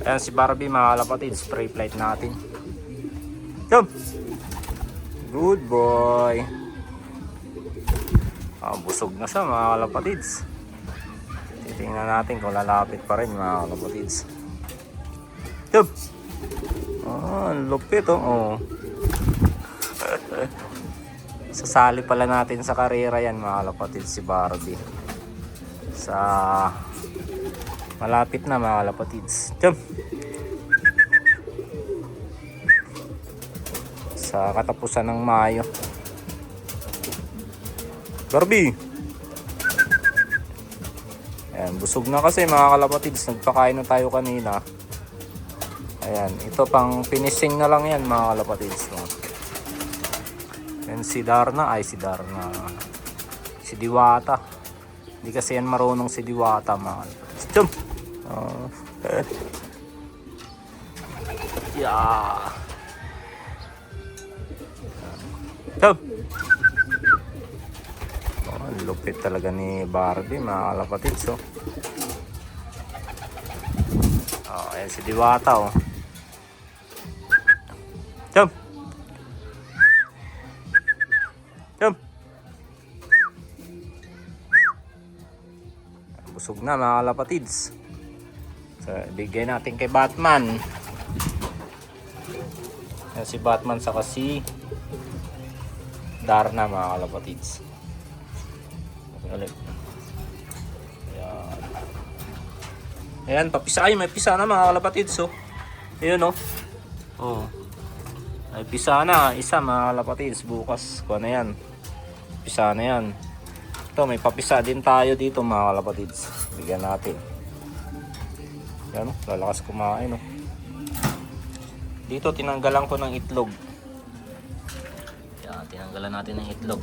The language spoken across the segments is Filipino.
Ayan si Barbie mga kalapatid, spray flight natin. Jump! Good boy. Busog na siya mga kalapatids. Titingnan natin kung lalapit pa rin mga kalapatids. Jump! Ang lupit oh. Sasali pala natin sa karera yan mga kalapatids si Barbie. Sa malapit na mga kalapatids. Jump! Sa katapusan ng Mayo. Barbie! Ayan, busog na kasi mga kalapatids. Nagpakain na tayo kanina. Ayan, ito pang finishing na lang yan mga kalapatids. Ayan si Darna, si Diwata. Hindi kasi yan marunong si Diwata mga kalapatids. Jump! Yeah! Jump! Lupit talaga ni Barbie mga kalapatids ayan si Diwata Jump! Jump! Busog na mga kalapatids. So, bigay natin kay Batman. Ayan si Batman saka si Darna mga kalapatids. Ayan. Ayan, papisa. Ay, may pisa na mga kalapatids Ayan May pisa na. Isa mga kalapatids. Bukas kuha na yan. Pisa na yan. Ito, may papisa din tayo dito mga kalapatids. Bigyan natin. Ayan lalakas kumain Dito tinanggalan ko ng itlog. Ayan, tinanggalan natin ng itlog.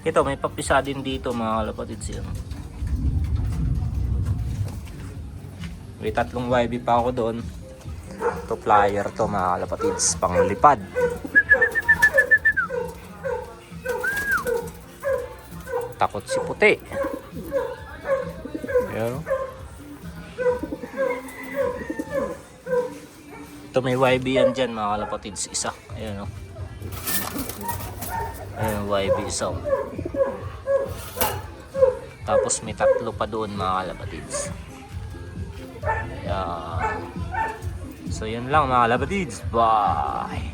Ito, may papisa din dito mga kalapatids yan. May 3 YB pa ako doon. Ito flyer to mga kalapatids, panglipad. Takot si puti. Ayan Ito may YB yan dyan mga kalapatids, isa. Ayan Ayan YB isa Tapos may 3 pa doon mga kalapatids. So yun lang mga kalapatids. Bye!